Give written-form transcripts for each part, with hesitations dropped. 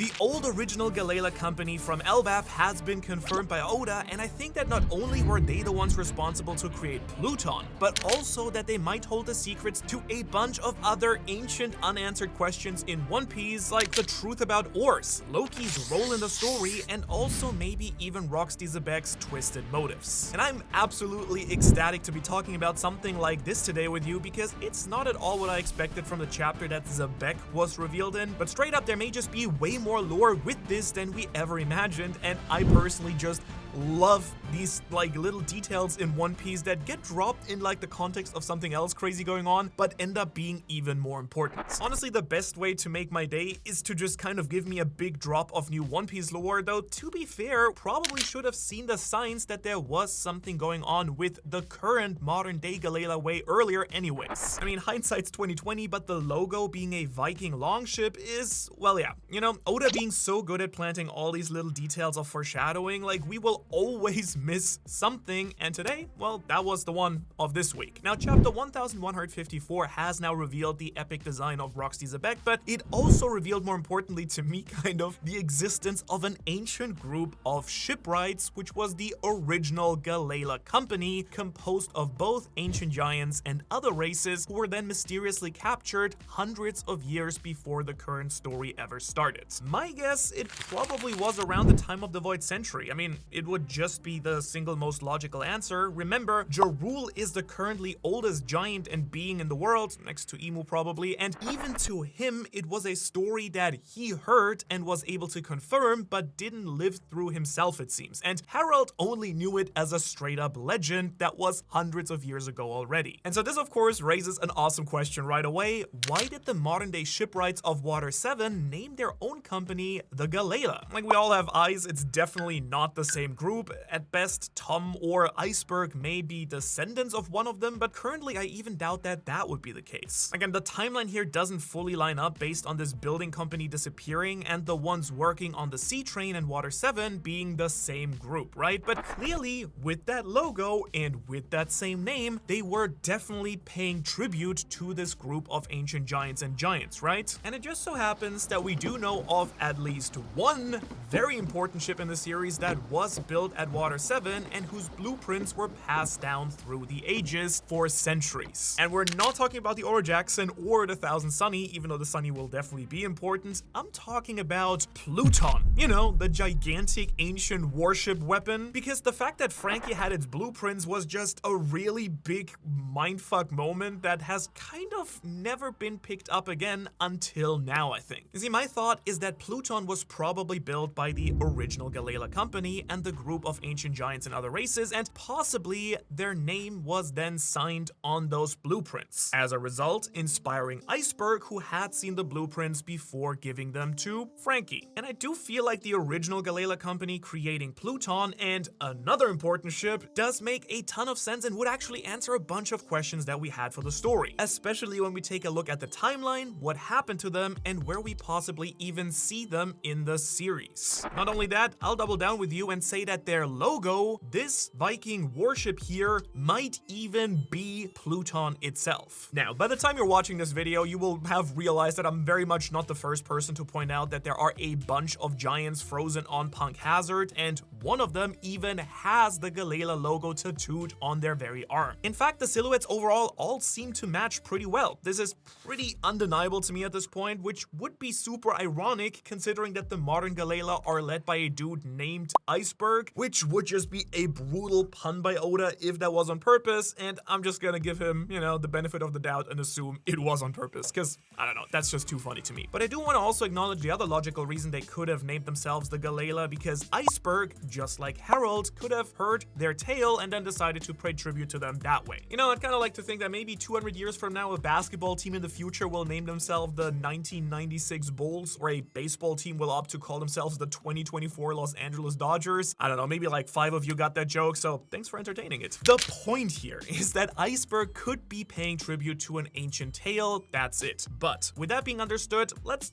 The old original Gala company from Elbaf has been confirmed by Oda, and I think that not only were they the ones responsible to create Pluton, but also that they might hold the secrets to a bunch of other ancient unanswered questions in One Piece, like the truth about Oars, Loki's role in the story, and also maybe even Rocksteady Zebek's twisted motives. And I'm absolutely ecstatic to be talking about something like this today with you, because it's not at all what I expected from the chapter that Zebek was revealed in, but straight up there may just be way more lore with this than we ever imagined, and I personally just love these like little details in One Piece that get dropped in like the context of something else crazy going on, but end up being even more important. Honestly, the best way to make my day is to just kind of give me a big drop of new One Piece lore, though to be fair, probably should have seen the signs that there was something going on with the current modern day Gala way earlier anyways. I mean, hindsight's 2020, but the logo being a Viking longship is, well, yeah, you know, Oda being so good at planting all these little details of foreshadowing, like we will always miss something, and today, well, that was the one of this week. Now, chapter 1154 has now revealed the epic design of Rocksteady Zebek, but it also revealed, more importantly to me, kind of the existence of an ancient group of shipwrights, which was the original Gala company, composed of both ancient giants and other races who were then mysteriously captured hundreds of years before the current story ever started. My guess, it probably was around the time of the Void Century. I mean, it would just be the single most logical answer. Remember, Jarul is the currently oldest giant and being in the world, next to Emu probably, and even to him, it was a story that he heard and was able to confirm, but didn't live through himself, it seems. And Harold only knew it as a straight up legend that was hundreds of years ago already. And so this, of course, raises an awesome question right away. Why did the modern day shipwrights of Water 7 name their own company the Gala? Like, we all have eyes, it's definitely not the same group. At best, Tom or Iceberg may be descendants of one of them, but currently I even doubt that that would be the case. Again, the timeline here doesn't fully line up based on this building company disappearing and the ones working on the Sea Train and Water 7 being the same group, right? But clearly, with that logo and with that same name, they were definitely paying tribute to this group of ancient giants and giants, right? And it just so happens that we do know of at least one very important ship in the series that was built at Water 7 and whose blueprints were passed down through the ages for centuries. And we're not talking about the Ora Jackson or the Thousand Sunny, even though the Sunny will definitely be important. I'm talking about Pluton, you know, the gigantic ancient warship weapon, because the fact that Frankie had its blueprints was just a really big mindfuck moment that has kind of never been picked up again until now, I think. You see, my thought is that Pluton was probably built by the original Gala company and the group of ancient giants and other races, and possibly their name was then signed on those blueprints. As a result, inspiring Iceberg, who had seen the blueprints before giving them to Frankie. And I do feel like the original Gala company creating Pluton and another important ship does make a ton of sense and would actually answer a bunch of questions that we had for the story, especially when we take a look at the timeline, what happened to them, and where we possibly even see them in the series. Not only that, I'll double down with you and say that their logo, this Viking warship here, might even be Pluton itself. Now, by the time you're watching this video, you will have realized that I'm very much not the first person to point out that there are a bunch of giants frozen on Punk Hazard, and one of them even has the Gala logo tattooed on their very arm. In fact, the silhouettes overall all seem to match pretty well. This is pretty undeniable to me at this point, which would be super ironic considering that the modern Gala are led by a dude named Iceberg, which would just be a brutal pun by Oda if that was on purpose, and I'm just gonna give him, you know, the benefit of the doubt and assume it was on purpose, because, I don't know, that's just too funny to me. But I do want to also acknowledge the other logical reason they could have named themselves the Gala, because Iceberg, just like Harold, could have heard their tale and then decided to pay tribute to them that way. You know, I'd kind of like to think that maybe 200 years from now, a basketball team in the future will name themselves the 1996 Bulls, or a baseball team will opt to call themselves the 2024 Los Angeles Dodgers. I don't know, maybe like 5 of you got that joke, so thanks for entertaining it. The point here is that Iceberg could be paying tribute to an ancient tale, that's it. But with that being understood, let's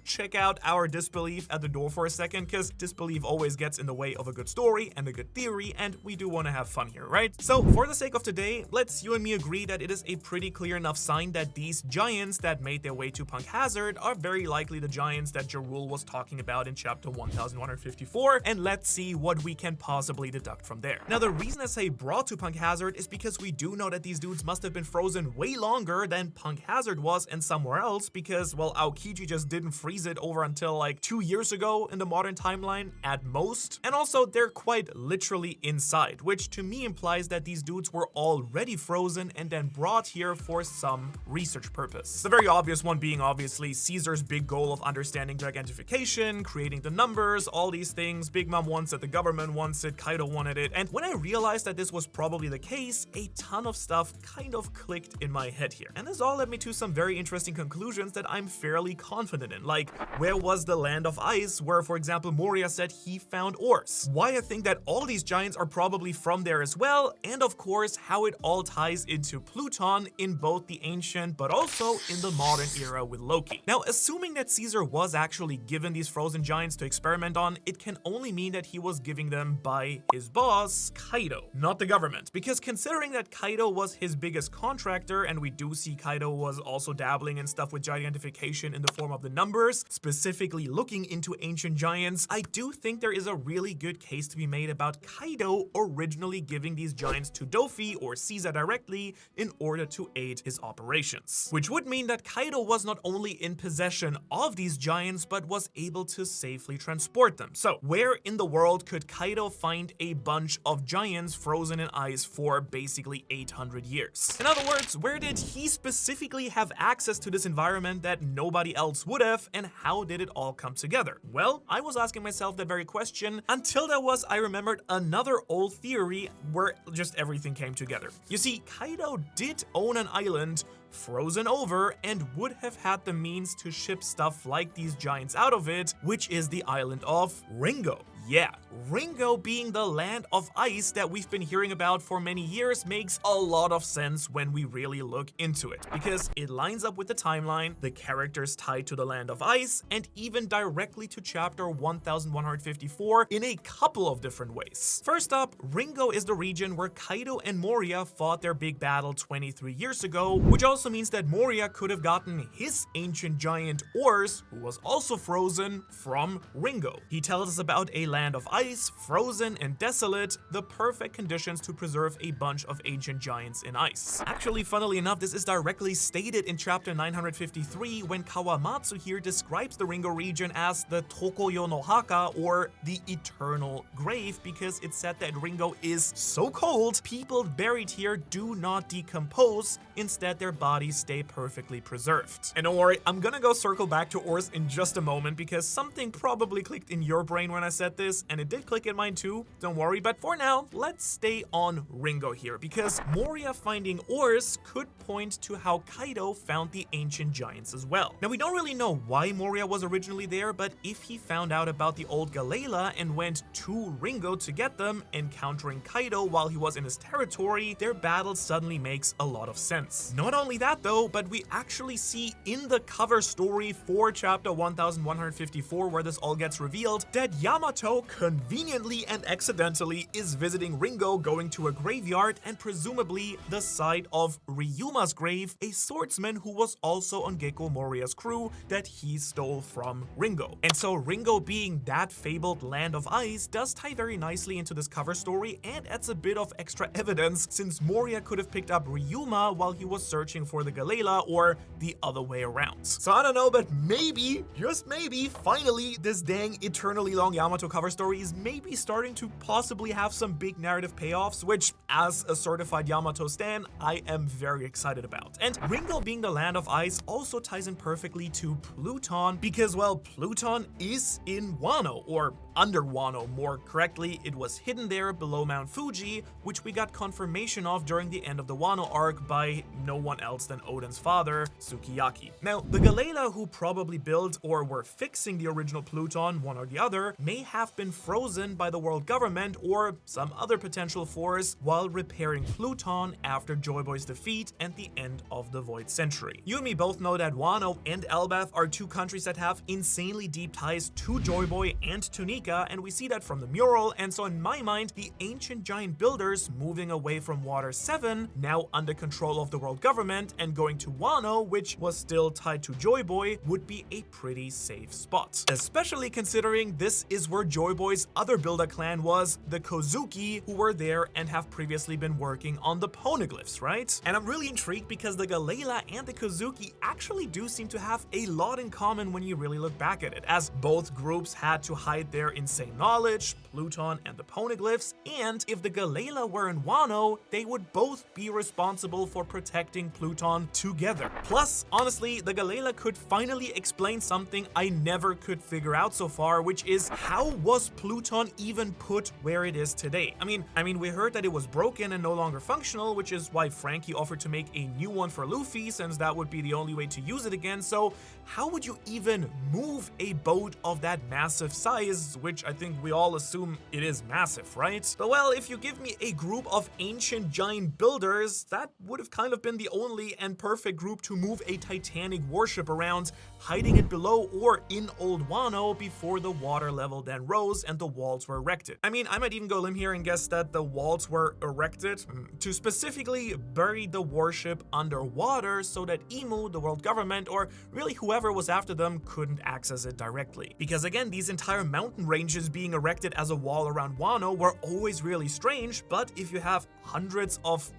check out our disbelief at the door for a second, because disbelief always gets in the way of a good story and a good theory, and we do want to have fun here, right? So for the sake of today, let's you and me agree that it is a pretty clear enough sign that these giants that made their way to Punk Hazard are very likely the giants that Jarul was talking about in chapter 1154, and let's see what we can possibly deduct from there. Now, the reason I say brought to Punk Hazard is because we do know that these dudes must have been frozen way longer than Punk Hazard was and somewhere else, because, well, Aokiji just didn't freeze it over until like 2 years ago in the modern timeline at most. And also, they're quite literally inside, which to me implies that these dudes were already frozen and then brought here for some research purpose. The very obvious one being obviously Caesar's big goal of understanding gigantification, creating the numbers, all these things. Big Mom wants it, the government wants it, Kaido wanted it. And when I realized that this was probably the case, a ton of stuff kind of clicked in my head here. And this all led me to some very interesting conclusions that I'm fairly confident in. Like, where was the land of ice where, for example, Moria said he found ores? Why I think that all these giants are probably from there as well, and of course, how it all ties into Pluton in both the ancient but also in the modern era with Loki. Now, assuming that Caesar was actually given these frozen giants to experiment on, it can only mean that he was giving them by his boss, Kaido, not the government. Because considering that Kaido was his biggest contractor, and we do see Kaido was also dabbling in stuff with gigantification in the form of the numbers, specifically looking into ancient giants, I do think there is a really good case to be made about Kaido originally giving these giants to Dofi or Caesar directly in order to aid his operations. Which would mean that Kaido was not only in possession of these giants, but was able to safely transport them. So where in the world could Kaido find a bunch of giants frozen in ice for basically 800 years? In other words, where did he specifically have access to this environment that nobody else would have, and how did it all come together? Well, I was asking myself that very question until I remembered another old theory where just everything came together. You see, Kaido did own an island frozen over and would have had the means to ship stuff like these giants out of it, which is the island of Ringo. Yeah, Ringo being the land of ice that we've been hearing about for many years makes a lot of sense when we really look into it, because it lines up with the timeline, the characters tied to the land of ice, and even directly to chapter 1154 in a couple of different ways. First up, Ringo is the region where Kaido and Moria fought their big battle 23 years ago, which also means that Moria could have gotten his ancient giant ores, who was also frozen, from Ringo. He tells us about a land of ice, frozen and desolate, the perfect conditions to preserve a bunch of ancient giants in ice. Actually, funnily enough, this is directly stated in chapter 953 when Kawamatsu here describes the Ringo region as the Tokoyo no Haka, or the eternal grave, because it's said that Ringo is so cold, people buried here do not decompose, instead their bodies stay perfectly preserved. And don't worry, I'm gonna go circle back to ores in just a moment, because something probably clicked in your brain when I said this, and it did click in mine too, don't worry. But for now, let's stay on Ringo here, because Moria finding ores could point to how Kaido found the ancient giants as well. Now, we don't really know why Moria was originally there, but if he found out about the old Gala and went to Ringo to get them, encountering Kaido while he was in his territory, their battle suddenly makes a lot of sense. Not only that though, but we actually see in the cover story for chapter 1154, where this all gets revealed, that Yamato conveniently and accidentally is visiting Ringo, going to a graveyard, and presumably the site of Ryuma's grave, a swordsman who was also on Gekko Moria's crew that he stole from Ringo. And so Ringo being that fabled land of ice does tie very nicely into this cover story, and adds a bit of extra evidence, since Moria could have picked up Ryuma while he was searching for the Gala, or the other way around. So I don't know, but maybe, just maybe, finally this dang eternally long Yamato cover story is maybe starting to possibly have some big narrative payoffs, which, as a certified Yamato stan, I am very excited about. And Ringo being the land of ice also ties in perfectly to Pluton, because, well, Pluton is in Wano, or under Wano. More correctly, it was hidden there below Mount Fuji, which we got confirmation of during the end of the Wano arc by no one else than Oden's father, Sukiyaki. Now, the Gala who probably built or were fixing the original Pluton, one or the other, may have been frozen by the world government or some other potential force while repairing Pluton after Joy Boy's defeat and the end of the Void Century. You and me both know that Wano and Elbaf are two countries that have insanely deep ties to Joy Boy and to Nika, and we see that from the mural, and so in my mind, the ancient giant builders moving away from Water 7, now under control of the world government, and going to Wano, which was still tied to Joy Boy, would be a pretty safe spot. Especially considering this is where Joy Boy's other builder clan was, the Kozuki, who were there and have previously been working on the poneglyphs, right? And I'm really intrigued because the Galala and the Kozuki actually do seem to have a lot in common when you really look back at it, as both groups had to hide their insane knowledge, Pluton and the poneglyphs, and if the Galala were in Wano, they would both be responsible for protecting Pluton together. Plus, honestly, the Galala could finally explain something I never could figure out so far, which is how was Pluton even put where it is today? I mean, we heard that it was broken and no longer functional, which is why Frankie offered to make a new one for Luffy, since that would be the only way to use it again. So how would you even move a boat of that massive size, which I think we all assume it is massive, right? But well, if you give me a group of ancient giant builders, that would have kind of been the only and perfect group to move a Titanic warship around, hiding it below or in Old Wano before the water level then rose and the walls were erected. I mean, I might even go limb here and guess that the walls were erected to specifically bury the warship underwater so that Imu, the world government, or really whoever was after them, couldn't access it directly. Because again, these entire mountain ranges being erected as a wall around Wano were always really strange, but if you have hundreds of,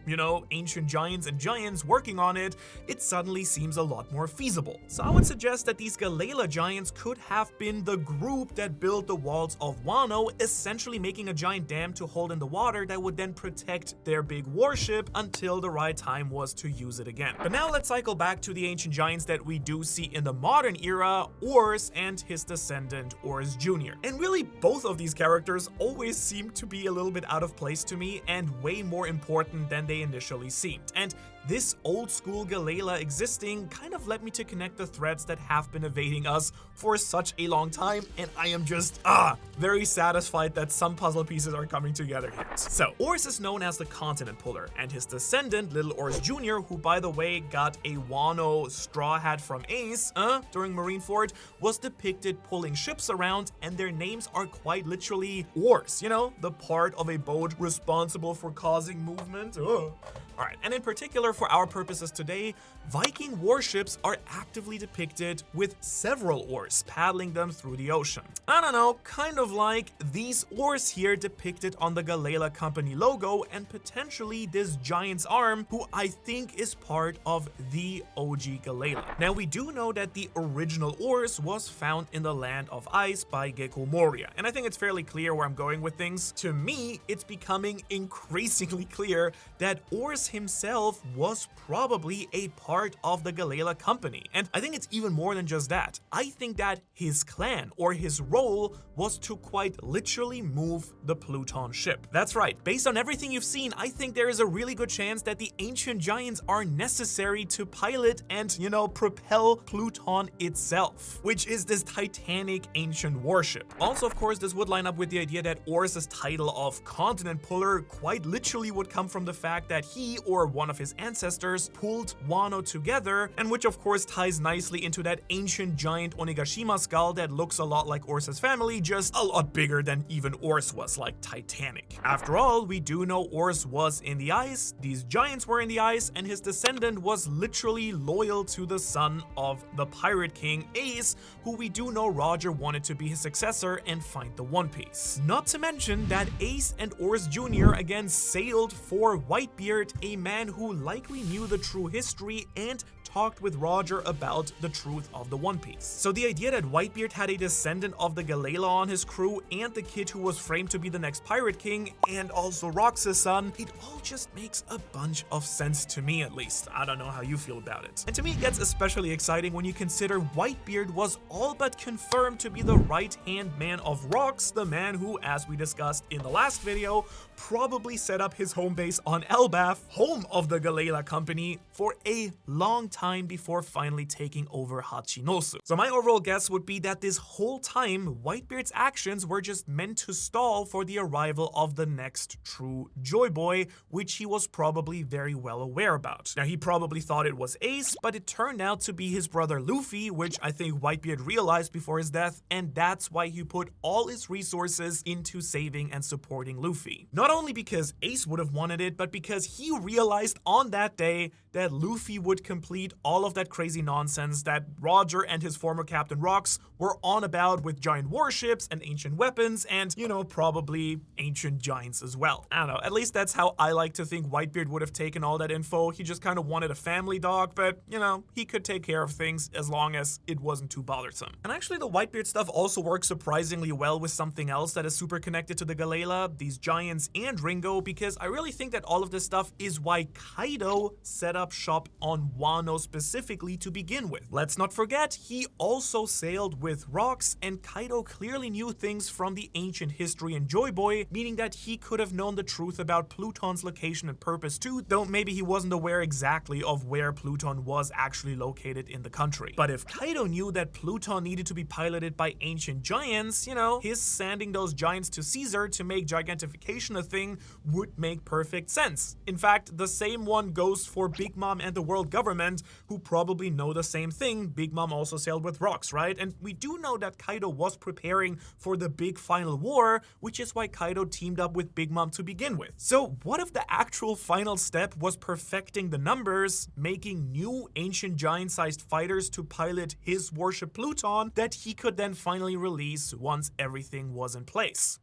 ancient giants and giants working on it, it suddenly seems a lot more feasible. So I would suggest that these Galala giants could have been the group that built the walls of Wano, essentially making a giant dam to hold in the water that would then protect their big warship until the right time was to use it again. But now let's cycle back to the ancient giants that we do see in the modern era, Ors and his descendant, Ors Jr. And really, both of these characters always seem to be a little bit out of place to me and way more important than they initially seemed. And this old school Galala existing kind of led me to connect the threads that have been evading us for such a long time, and I am just, very satisfied that some puzzle pieces are coming together here. So, Ors is known as the Continent Puller, and his descendant, Little Ors Jr., who by the way got a Wano straw hat from Ace, during Marineford, was depicted pulling ships around, and their names are quite literally oars, the part of a boat responsible for causing movement. Alright, and in particular for our purposes today, Viking warships are actively depicted with several oars paddling them through the ocean. I don't know, kind of like these oars here depicted on the Galala Company logo, and potentially this giant's arm, who I think is part of the OG Galala. Now we do know that the original oars was found in the Land of Ice by Gecko Moria, and I think it's fairly clear where I'm going with things. To me, it's becoming increasingly clear that Ors himself was probably a part of the Galala Company. And I think it's even more than just that. I think that his clan or his role was to quite literally move the Pluton ship. That's right. Based on everything you've seen, I think there is a really good chance that the ancient giants are necessary to pilot and, propel Pluton itself, which is this Titanic ancient warship. Also, of course, this would line up with the idea that Ors's title of Continent Puller quite literally would come from the fact that he or one of his ancestors pulled Wano together, and which of course ties nicely into that ancient giant Onigashima skull that looks a lot like Ors's family, just a lot bigger than even Ors was, like Titanic. After all, we do know Ors was in the ice, these giants were in the ice, and his descendant was literally loyal to the son of the Pirate King, Ace, who we do know Roger wanted to be his successor and find the One Piece. Not to mention that Ace and Ors Jr. again sailed for Whitebeard a man who likely knew the true history and talked with Roger about the truth of the One Piece. So the idea that Whitebeard had a descendant of the Gala on his crew and the kid who was framed to be the next Pirate King and also Rox's son, it all just makes a bunch of sense to me, at least. I don't know how you feel about it. And to me, it gets especially exciting when you consider Whitebeard was all but confirmed to be the right-hand man of Rox, the man who, as we discussed in the last video, probably set up his home base on Elbaf, home of the Gala company, for a long time before finally taking over Hachinosu. So my overall guess would be that this whole time, Whitebeard's actions were just meant to stall for the arrival of the next true Joy Boy, which he was probably very well aware about. Now, he probably thought it was Ace, but it turned out to be his brother Luffy, which I think Whitebeard realized before his death, and that's why he put all his resources into saving and supporting Luffy. Not only because Ace would have wanted it, but because he realized on that day that Luffy would complete all of that crazy nonsense that Roger and his former Captain Rox were on about with giant warships and ancient weapons and, you know, probably ancient giants as well. I don't know, at least that's how I like to think Whitebeard would have taken all that info. He just kind of wanted a family dog, but, you know, he could take care of things as long as it wasn't too bothersome. And actually, the Whitebeard stuff also works surprisingly well with something else that is super connected to the Gala, these giants and Ringo, because I really think that all of this stuff is why Kaido set up shop on Wano specifically to begin with. Let's not forget, he also sailed with Rox, and Kaido clearly knew things from the ancient history in Joy Boy, meaning that he could have known the truth about Pluton's location and purpose too, though maybe he wasn't aware exactly of where Pluton was actually located in the country. But if Kaido knew that Pluton needed to be piloted by ancient giants, you know, his sending those giants to Caesar to make gigantification a thing would make perfect sense. In fact, the same one goes for Big Mom and the world government, who probably know the same thing. Big Mom also sailed with Rox, right? And we do know that Kaido was preparing for the big final war, which is why Kaido teamed up with Big Mom to begin with. So what if the actual final step was perfecting the numbers, making new ancient giant-sized fighters to pilot his warship Pluton that he could then finally release once everything was in place?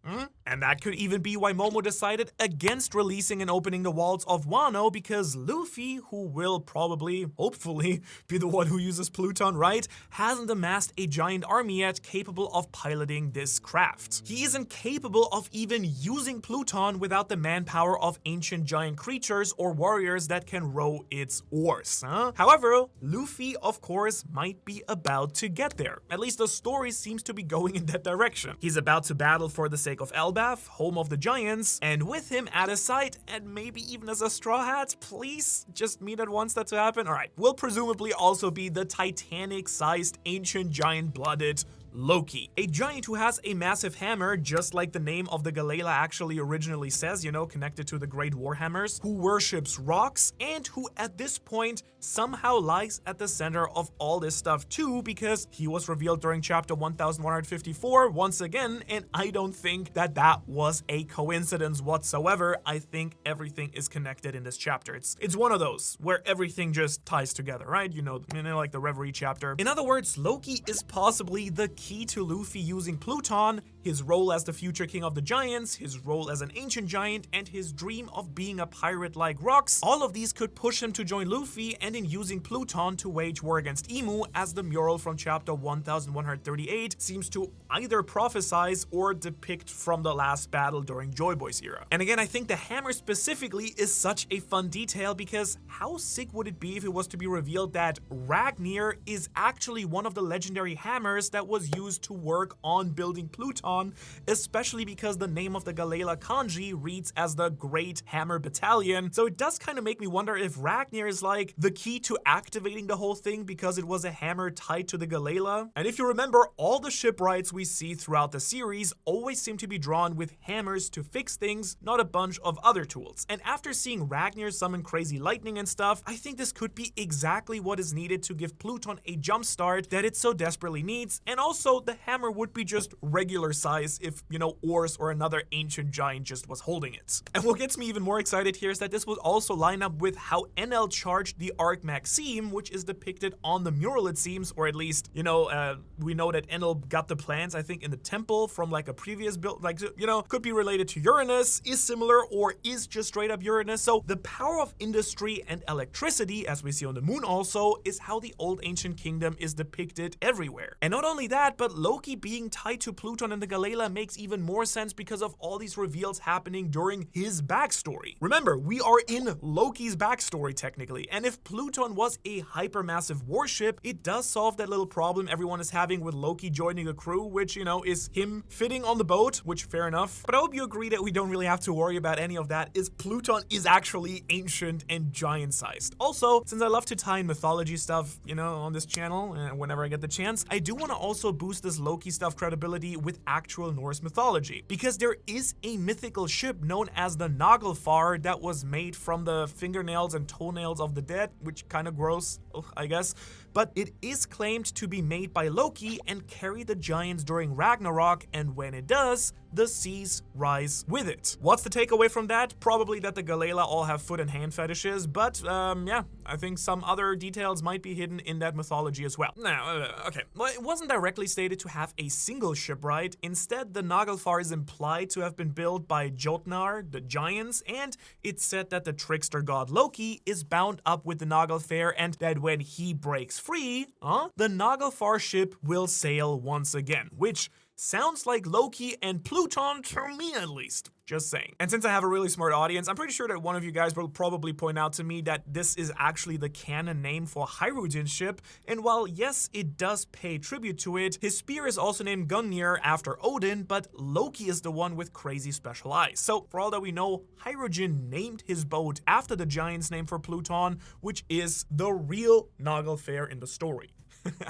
And that could even be why Momo decided against releasing and opening the walls of Wano, because Luffy, who will probably, hopefully, be the one who uses Pluton, right, hasn't amassed a giant army yet capable of piloting this craft. He isn't capable of even using Pluton without the manpower of ancient giant creatures or warriors that can row its oars. However, Luffy, of course, might be about to get there. At least the story seems to be going in that direction. He's about to battle for the sake of Elbaf, home of the giants, and with him at his side, and maybe even as a straw hat, please just me that wants that to happen. Alright, will presumably also be the Titanic-sized ancient giant-blooded Loki, a giant who has a massive hammer, just like the name of the Gala actually originally says, you know, connected to the Great Warhammers, who worships rocks, and who at this point somehow lies at the center of all this stuff too, because he was revealed during chapter 1154 once again, and I don't think that that was a coincidence whatsoever. I think everything is connected in this chapter. It's one of those where everything just ties together, right? You know, like the Reverie chapter. In other words, Loki is possibly the key to Luffy using Pluton, his role as the future king of the giants, his role as an ancient giant, and his dream of being a pirate like Rox. All of these could push him to join Luffy, and in using Pluton to wage war against Imu, as the mural from chapter 1138 seems to either prophesize or depict from the last battle during Joy Boy's era. And again, I think the hammer specifically is such a fun detail, because how sick would it be if it was to be revealed that Ragnir is actually one of the legendary hammers that was used to work on building Pluton, especially because the name of the Gala kanji reads as the Great Hammer Battalion. So it does kind of make me wonder if Ragnir is like the key to activating the whole thing because it was a hammer tied to the Gala. And if you remember, all the shipwrights we see throughout the series always seem to be drawn with hammers to fix things, not a bunch of other tools. And after seeing Ragnir summon crazy lightning and stuff, I think this could be exactly what is needed to give Pluton a jump start that it so desperately needs. And also, the hammer would be just regular size if, you know, Ors or another ancient giant just was holding it. And what gets me even more excited here is that this would also line up with how NL charged the arc Maxime, which is depicted on the mural, it seems, or at least, we know that Enel got the plans, I think, in the temple from like a previous build, like, could be related to Uranus, is similar, or is just straight up Uranus. So the power of industry and electricity, as we see on the moon also, is how the old ancient kingdom is depicted everywhere. And not only that, but Loki being tied to Pluton and the Gala makes even more sense because of all these reveals happening during his backstory. Remember, we are in Loki's backstory technically, and if Pluton was a hypermassive warship, it does solve that little problem everyone is having with Loki joining a crew, which, is him fitting on the boat, which fair enough. But I hope you agree that we don't really have to worry about any of that, is Pluton is actually ancient and giant-sized. Also, since I love to tie in mythology stuff, on this channel, whenever I get the chance, I do want to also boost this Loki stuff credibility with actual Norse mythology, because there is a mythical ship known as the Naglfar that was made from the fingernails and toenails of the dead, which kind of gross, I guess, but it is claimed to be made by Loki and carry the giants during Ragnarok, and when it does, the seas rise with it. What's the takeaway from that? Probably that the Gala all have foot and hand fetishes, but yeah, I think some other details might be hidden in that mythology as well. Now, okay, well, it wasn't directly stated to have a single ship, right? Instead, the Naglfar is implied to have been built by Jotnar, the giants, and it's said that the trickster god Loki is bound up with the Naglfar, and that when he breaks free, the Naglfar ship will sail once again, which sounds like Loki and Pluton to me, at least. Just saying. And since I have a really smart audience, I'm pretty sure that one of you guys will probably point out to me that this is actually the canon name for Hyrudin's ship, and while yes, it does pay tribute to it, his spear is also named Gungnir after Odin, but Loki is the one with crazy special eyes. So for all that we know, Hyrudin named his boat after the giant's name for Pluton, which is the real Naglfar in the story.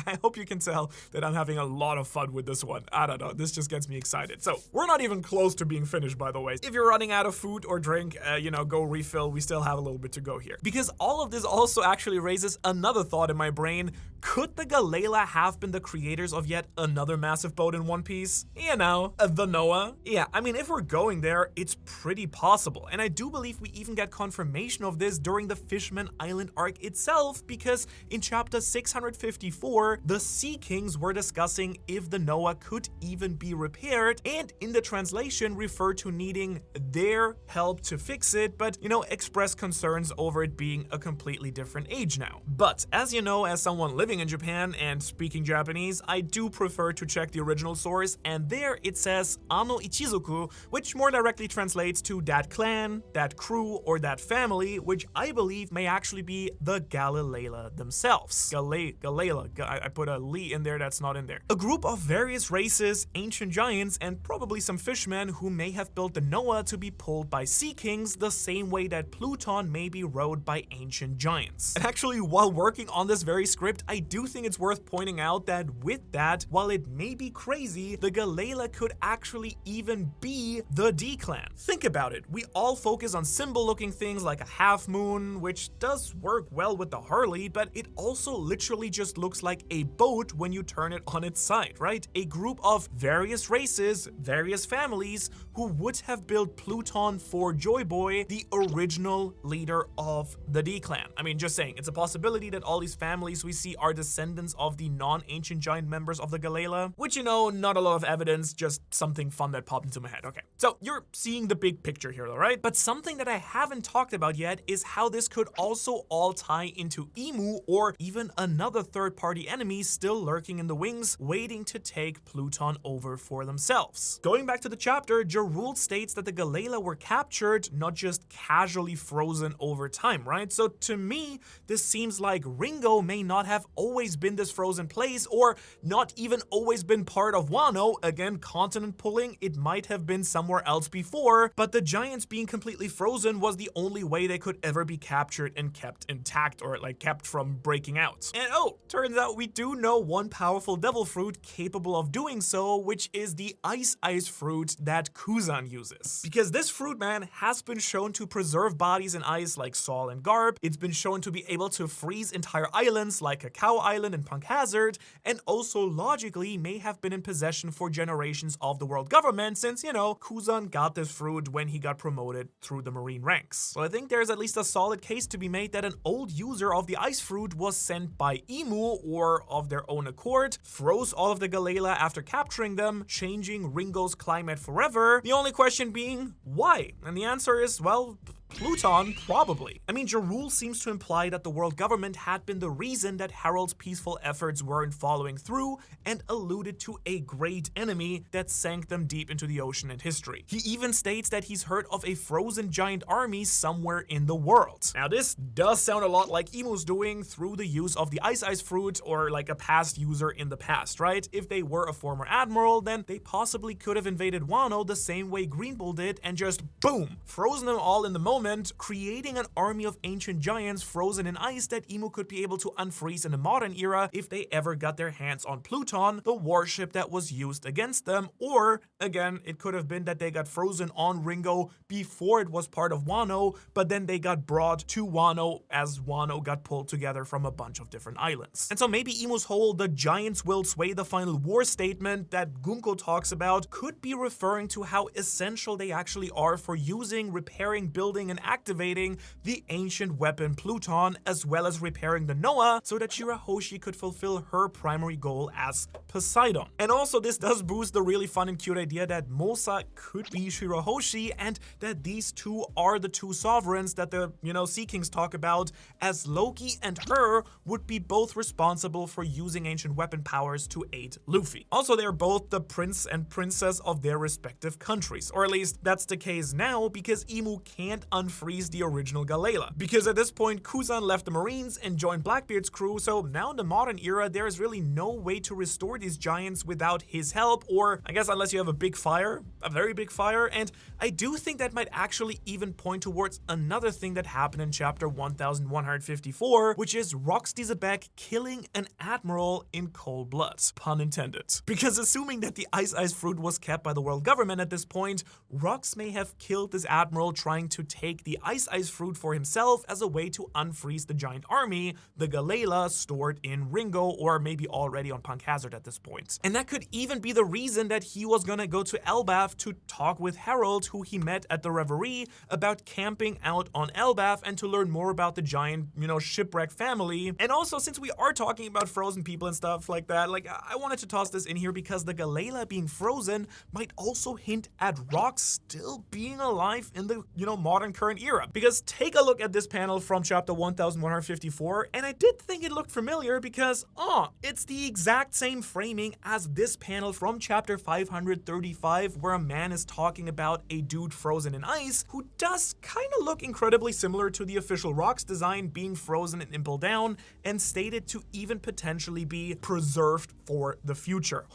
I hope you can tell that I'm having a lot of fun with this one. I don't know, this just gets me excited. So, we're not even close to being finished, by the way. If you're running out of food or drink, go refill. We still have a little bit to go here. Because all of this also actually raises another thought in my brain. Could the Gala have been the creators of yet another massive boat in One Piece? The Noah? Yeah, I mean, if we're going there, it's pretty possible. And I do believe we even get confirmation of this during the Fishman Island arc itself, because in chapter 654, the Sea Kings were discussing if the Noah could even be repaired, and in the translation referred to needing their help to fix it, but, expressed concerns over it being a completely different age now. But, as you know, as someone living in Japan and speaking Japanese, I do prefer to check the original source, and there it says Ano Ichizoku, which more directly translates to that clan, that crew, or that family, which I believe may actually be the Galilea themselves. Galilea. I put a Lee in there that's not in there. A group of various races, ancient giants, and probably some fishmen who may have built the Noah to be pulled by sea kings the same way that Pluton may be rowed by ancient giants. And actually, while working on this very script, I do think it's worth pointing out that with that, while it may be crazy, the Gala could actually even be the D-Clan. Think about it. We all focus on symbol-looking things like a half moon, which does work well with the Harley, but it also literally just looks like a boat when you turn it on its side, right? A group of various races, various families who would have built Pluton for Joy Boy, the original leader of the D-Clan. I mean, just saying, it's a possibility that all these families we see are descendants of the non-ancient giant members of the Gala, which, not a lot of evidence, just something fun that popped into my head. Okay, so you're seeing the big picture here though, right? But something that I haven't talked about yet is how this could also all tie into Emu, or even another third-party enemies still lurking in the wings, waiting to take Pluton over for themselves. Going back to the chapter, Jarul states that the Gala were captured, not just casually frozen over time, right? So to me, this seems like Ringo may not have always been this frozen place, or not even always been part of Wano. Again, continent pulling, it might have been somewhere else before, but the giants being completely frozen was the only way they could ever be captured and kept intact, or kept from breaking out. And turns out we do know one powerful devil fruit capable of doing so, which is the ice fruit that Kuzan uses. Because this fruit, man, has been shown to preserve bodies in ice like Saul and Garb. It's been shown to be able to freeze entire islands like Kakao Cow Island in Punk Hazard, and also logically may have been in possession for generations of the world government since, Kuzan got this fruit when he got promoted through the marine ranks. So I think there's at least a solid case to be made that an old user of the ice fruit was sent by Imu or of their own accord, froze all of the Gala after capturing them, changing Ringo's climate forever. The only question being, why? And the answer is, well, Pluton, probably. I mean, Jarul seems to imply that the world government had been the reason that Harold's peaceful efforts weren't following through, and alluded to a great enemy that sank them deep into the ocean and history. He even states that he's heard of a frozen giant army somewhere in the world. Now, this does sound a lot like Imu's doing through the use of the ice fruit, or like a past user in the past, right? If they were a former admiral, then they possibly could have invaded Wano the same way Green Bull did and just boom, frozen them all in the moment, creating an army of ancient giants frozen in ice that Imu could be able to unfreeze in the modern era if they ever got their hands on Pluton, the warship that was used against them. Or, again, it could have been that they got frozen on Ringo before it was part of Wano, but then they got brought to Wano as Wano got pulled together from a bunch of different islands. And so maybe Imu's whole "the giants will sway the final war" statement that Gunko talks about could be referring to how essential they actually are for using, repairing, building, and activating the ancient weapon Pluton, as well as repairing the Noah so that Shirahoshi could fulfill her primary goal as Poseidon. And also, this does boost the really fun and cute idea that Mosa could be Shirahoshi, and that these two are the two sovereigns that the, Sea Kings talk about, as Loki and her would be both responsible for using ancient weapon powers to aid Luffy. Also, they're both the prince and princess of their respective countries, or at least that's the case now, because Imu can't unfreeze the original Gala. Because at this point, Kuzan left the Marines and joined Blackbeard's crew, so now in the modern era, there is really no way to restore these giants without his help, or I guess unless you have a big fire, a very big fire. And I do think that might actually even point towards another thing that happened in chapter 1154, which is Rox Dizabek killing an admiral in cold blood. Pun intended. Because assuming that the ice fruit was kept by the world government at this point, Rox may have killed this admiral trying to take the ice fruit for himself as a way to unfreeze the giant army, the Gala, stored in Ringo, or maybe already on Punk Hazard at this point. And that could even be the reason that he was gonna go to Elbaf to talk with Harold, who he met at the Reverie, about camping out on Elbaf and to learn more about the giant, shipwreck family. And also, since we are talking about frozen people and stuff like that, I wanted to toss this in here because the Gala being frozen might also hint at Rox still being alive in the, modern current era. Because take a look at this panel from chapter 1154, and I did think it looked familiar because, it's the exact same framing as this panel from chapter 535, where a man is talking about a dude frozen in ice who does kind of look incredibly similar to the official Rox design, being frozen and impaled down, and stated to even potentially be preserved for the future.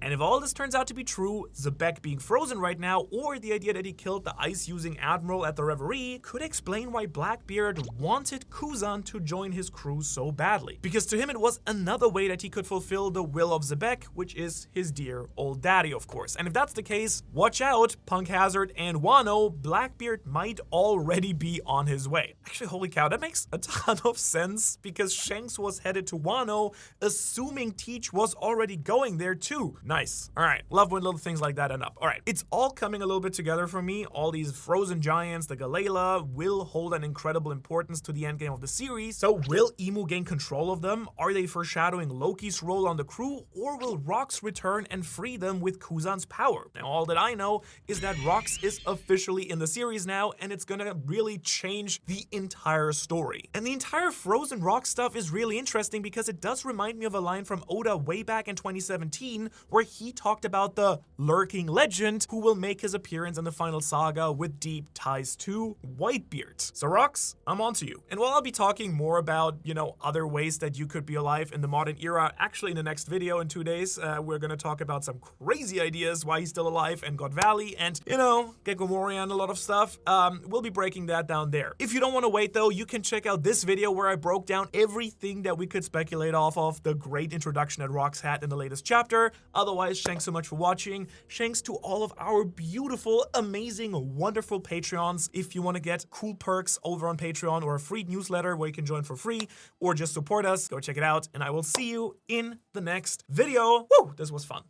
And if all this turns out to be true, Zebek being frozen right now, or the idea that he killed the ice-using admiral at the Reverie, could explain why Blackbeard wanted Kuzan to join his crew so badly. Because to him it was another way that he could fulfill the will of Zebek, which is his dear old daddy, of course. And if that's the case, watch out, Punk Hazard and Wano, Blackbeard might already be on his way. Actually, holy cow, that makes a ton of sense, because Shanks was headed to Wano, assuming Teach was already going there too. Nice. Alright, love when little things like that end up. Alright, it's all coming a little bit together for me. All these frozen giants, the Gala, will hold an incredible importance to the endgame of the series. So will Imu gain control of them? Are they foreshadowing Loki's role on the crew? Or will Rox return and free them with Kuzan's power? Now, all that I know is that Rox is officially in the series now, and it's gonna really change the entire story. And the entire frozen Rox stuff is really interesting because it does remind me of a line from Oda way back in 2017, where he talked about the lurking legend who will make his appearance in the final saga with deep ties to Whitebeard. So Rox, I'm onto you. And while I'll be talking more about, other ways that you could be alive in the modern era, actually in the next video in 2 days, we're gonna talk about some crazy ideas why he's still alive and God Valley and, Gecko Moria and a lot of stuff. We'll be breaking that down there. If you don't want to wait though, you can check out this video where I broke down everything that we could speculate off of the great introduction that Rox had in the latest chapter. Otherwise, thanks so much for watching. Thanks to all of our beautiful, amazing, wonderful Patreons. If if you want to get cool perks over on Patreon or a free newsletter where you can join for free or just support us, go check it out. And I will see you in the next video. Woo, this was fun.